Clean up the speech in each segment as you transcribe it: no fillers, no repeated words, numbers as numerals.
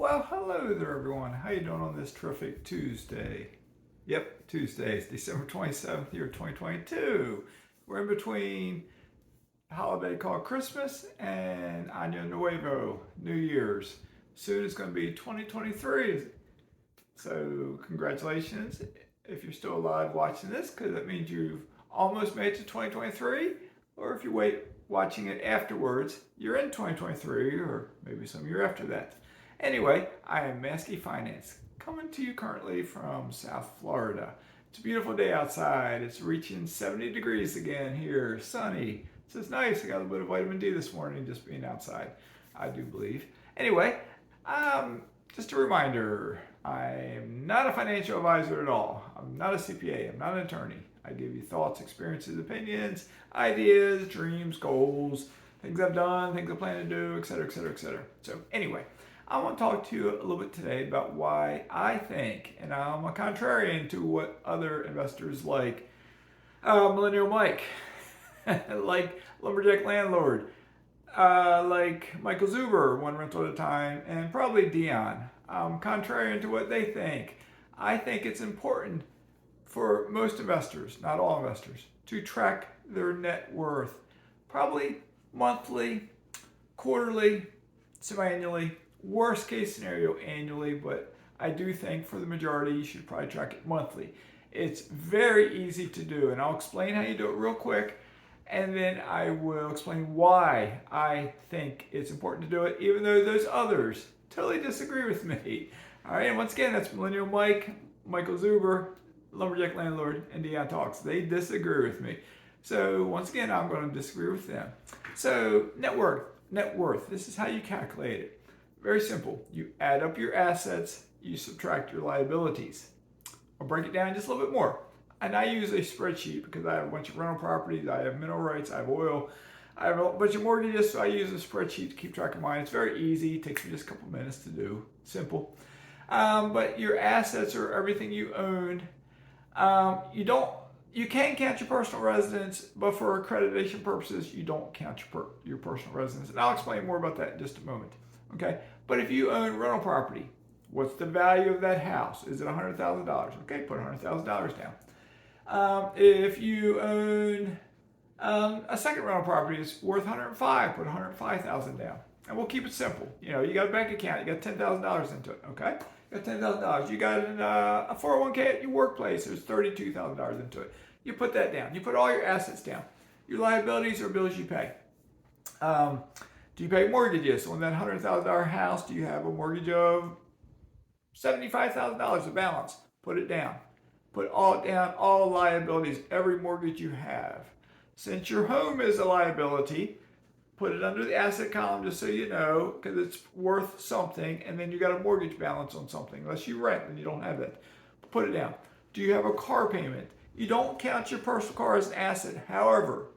Well, hello there, everyone. How you doing on this terrific Tuesday? Yep, Tuesday. It's December 27th, year 2022. We're in between a holiday called Christmas and Año Nuevo, New Year's. Soon it's going to be 2023. So congratulations if you're still alive watching this, because that means you've almost made it to 2023. Or if you wait watching it afterwards, you're in 2023, or maybe some year after that. Anyway, I am Mazske Finance, coming to you currently from South Florida. It's a beautiful day outside. It's reaching 70 degrees again here, sunny. So it's nice. I got a little bit of vitamin D this morning just being outside, I do believe. Anyway, just a reminder, I'm not a financial advisor at all. I'm not a CPA. I'm not an attorney. I give you thoughts, experiences, opinions, ideas, dreams, goals, things I've done, things I plan to do, etc., etc., etc. So anyway, I want to talk to you a little bit today about why I think, and I'm a contrarian to what other investors like Millennial Mike, like Lumberjack Landlord, like Michael Zuber, one rental at a time, and probably Dion. I'm contrarian to what they think. I think it's important for most investors, not all investors, to track their net worth, probably monthly, quarterly, semi-annually, worst case scenario annually, but I do think for the majority you should probably track it monthly. It's very easy to do, and I'll explain how you do it real quick, and then I will explain why I think it's important to do it, even though those others totally disagree with me. All right, and once again, that's Millennial Mike, Michael Zuber, Lumberjack Landlord, and Dion Talks. They disagree with me. So once again, I'm going to disagree with them. So net worth. This is how you calculate it. Very simple. You add up your assets, you subtract your liabilities. I'll break it down just a little bit more. And I use a spreadsheet because I have a bunch of rental properties, I have mineral rights, I have oil, I have a bunch of mortgages, so I use a spreadsheet to keep track of mine. It's very easy. It takes me just a couple minutes to do. Simple. But your assets are everything you own. You can count your personal residence, but for accreditation purposes, you don't count your personal residence. And I'll explain more about that in just a moment. Okay, but if you own rental property, what's the value of that house? Is it $100,000? Okay, put $100,000 down. If you own a second rental property, it's worth 105. Put 105,000 down, and we'll keep it simple. You know, you got a bank account, you got $10,000 into it. Okay, you got $10,000. You got a 401k at your workplace. There's $32,000 into it. You put that down. You put all your assets down. Your liabilities are bills you pay. Do you pay mortgages? So on that $100,000 house, do you have a mortgage of $75,000 of balance? Put it down. Put all liabilities, every mortgage you have. Since your home is a liability, put it under the asset column just so you know, because it's worth something, and then you got a mortgage balance on something. Unless you rent, then you don't have that. Put it down. Do you have a car payment? You don't count your personal car as an asset. However,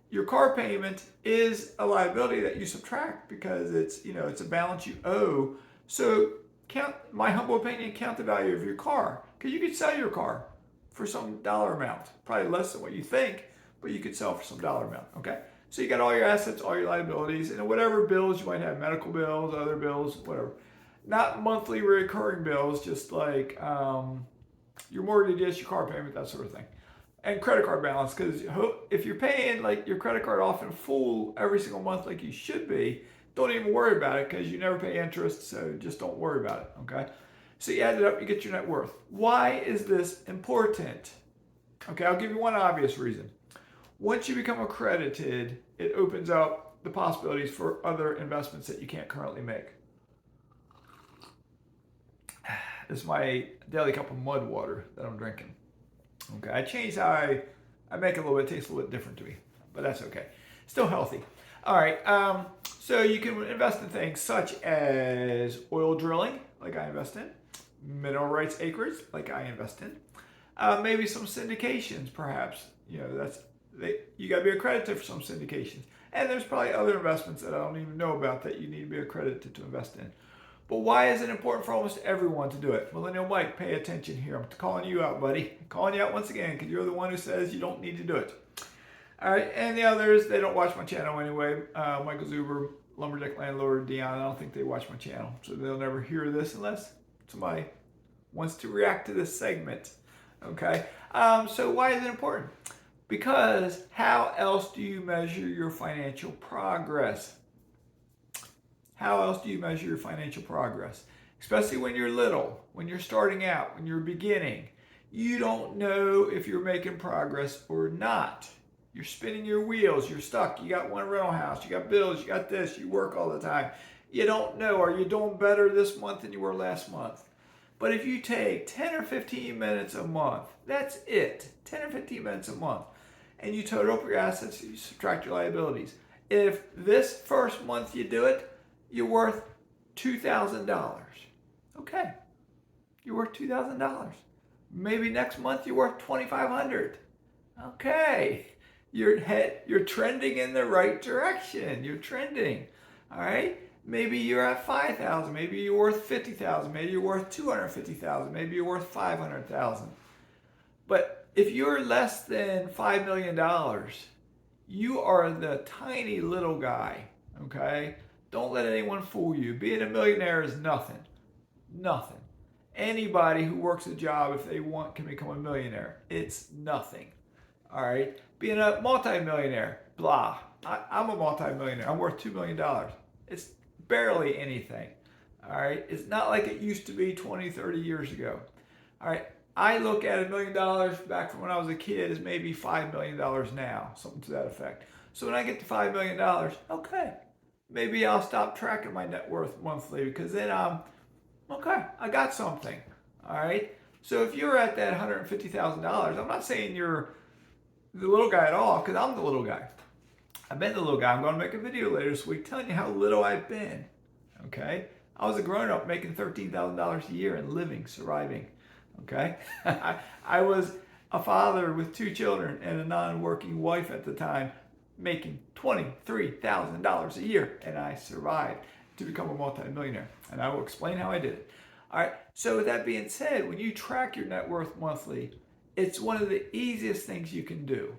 your car payment is a liability that you subtract because it's a balance you owe. So count, my humble opinion, count the value of your car, because you could sell your car for some dollar amount, probably less than what you think, but you could sell for some dollar amount. Okay, so you got all your assets, all your liabilities, and whatever bills you might have, medical bills, other bills, whatever. Not monthly recurring bills, just like your mortgages, your car payment, that sort of thing. And credit card balance, because if you're paying like your credit card off in full every single month like you should be, don't even worry about it because you never pay interest, so just don't worry about it, okay? So you add it up, you get your net worth. Why is this important? Okay, I'll give you one obvious reason. Once you become accredited, it opens up the possibilities for other investments that you can't currently make. This is my daily cup of mud water that I'm drinking. Okay, I changed how I make it a little bit. It tastes a little bit different to me, but that's okay. Still healthy. All right, so you can invest in things such as oil drilling, like I invest in, mineral rights acreage, like I invest in, maybe some syndications, perhaps. You know, you got to be accredited for some syndications, and there's probably other investments that I don't even know about that you need to be accredited to invest in. But why is it important for almost everyone to do it? Millennial Mike, pay attention here. I'm calling you out, buddy. I'm calling you out once again because you're the one who says you don't need to do it. All right, and the others, they don't watch my channel anyway. Michael Zuber, lumberjack landlord Dion. I don't think they watch my channel, so they'll never hear this unless somebody wants to react to this segment. Okay, so why is it important? Because how else do you measure your financial progress? How else do you measure your financial progress? Especially when you're little, when you're starting out, when you're beginning. You don't know if you're making progress or not. You're spinning your wheels, you're stuck, you got one rental house, you got bills, you got this, you work all the time. You don't know, are you doing better this month than you were last month? But if you take 10 or 15 minutes a month, that's it, 10 or 15 minutes a month, and you total up your assets, you subtract your liabilities. If this first month you do it, you're worth $2,000. Okay, you're worth $2,000. Maybe next month you're worth $2,500. Okay, you're trending in the right direction. You're trending. All right. Maybe you're at 5,000. Maybe you're worth 50,000. Maybe you're worth 250,000. Maybe you're worth 500,000. But if you're less than $5 million, you are the tiny little guy. Okay. Don't let anyone fool you. Being a millionaire is nothing. Nothing. Anybody who works a job, if they want, can become a millionaire. It's nothing. All right. Being a multimillionaire, blah. I'm a multimillionaire. I'm worth $2 million. It's barely anything. All right. It's not like it used to be 20, 30 years ago. All right. I look at $1 million back from when I was a kid as maybe $5 million now, something to that effect. So when I get to $5 million, okay, maybe I'll stop tracking my net worth monthly, because then okay, I got something. All right. So if you're at that $150,000, I'm not saying you're the little guy at all, because I'm the little guy. I've been the little guy. I'm going to make a video later this week telling you how little I've been. Okay. I was a grown-up making $13,000 a year and living, surviving. Okay. I was a father with 2 children and a non-working wife at the time, making $23,000 a year, and I survived to become a multimillionaire. And I will explain how I did it. All right. So with that being said, when you track your net worth monthly, it's one of the easiest things you can do.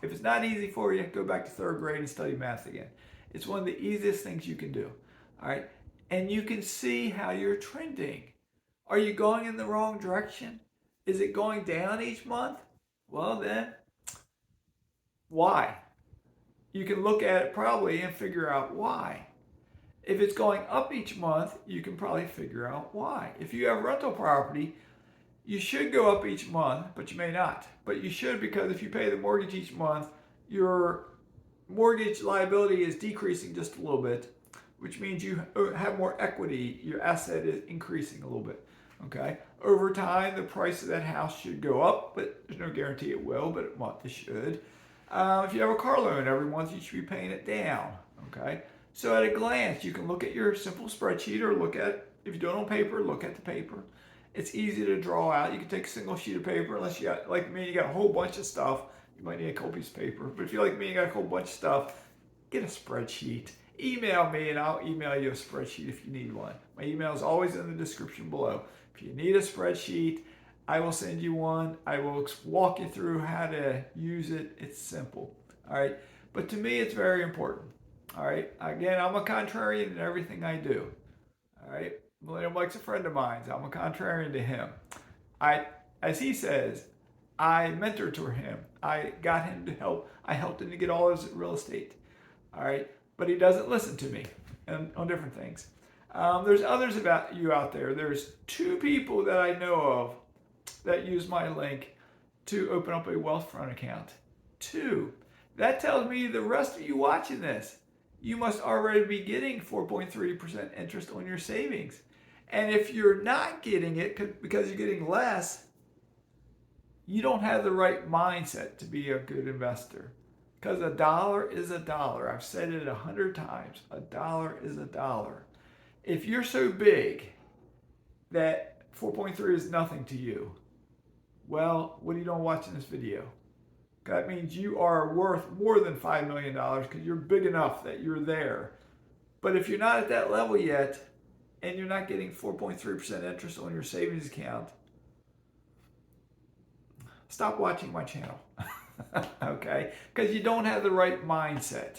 If it's not easy for you, go back to 3rd grade and study math again. It's one of the easiest things you can do. All right. And you can see how you're trending. Are you going in the wrong direction? Is it going down each month? Well, then, why? You can look at it probably and figure out why. If it's going up each month, you can probably figure out why. If you have rental property, you should go up each month, but you may not. But you should, because if you pay the mortgage each month, your mortgage liability is decreasing just a little bit, which means you have more equity. Your asset is increasing a little bit. Okay. Over time, the price of that house should go up, but there's no guarantee it will, but a month it should. If you have a car loan, every month you should be paying it down. Okay. So at a glance, you can look at your simple spreadsheet, or look at, if you do it on paper, look at the paper. It's easy to draw out. You can take a single sheet of paper, unless you got, like me, you got a whole bunch of stuff. You might need a couple pieces of paper. But if you're like me, you got a whole bunch of stuff, get a spreadsheet. Email me and I'll email you a spreadsheet if you need one. My email is always in the description below. If you need a spreadsheet, I will send you one. I will walk you through how to use it. It's simple. All right. But to me, it's very important. All right. Again, I'm a contrarian in everything I do. All right. Millennial Mike's a friend of mine. So I'm a contrarian to him. As he says, I mentored to him. I got him to help. I helped him to get all his real estate. All right. But he doesn't listen to me and on different things. There's others about you out there. There's 2 people that I know of that use my link to open up a Wealthfront account. 2. That tells me the rest of you watching this, you must already be getting 4.3% interest on your savings. And if you're not getting it because you're getting less, you don't have the right mindset to be a good investor. Because a dollar is a dollar. I've said it 100 times. A dollar is a dollar. If you're so big that 4.3 is nothing to you, well, what are you doing watching this video? That means you are worth more than $5 million because you're big enough that you're there. But if you're not at that level yet and you're not getting 4.3% interest on your savings account, stop watching my channel. Okay? Because you don't have the right mindset.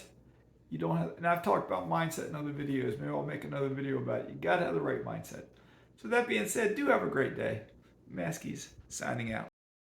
You don't have, and I've talked about mindset in other videos. Maybe I'll make another video about it. You got to have the right mindset. So that being said, do have a great day. Maskey's signing out.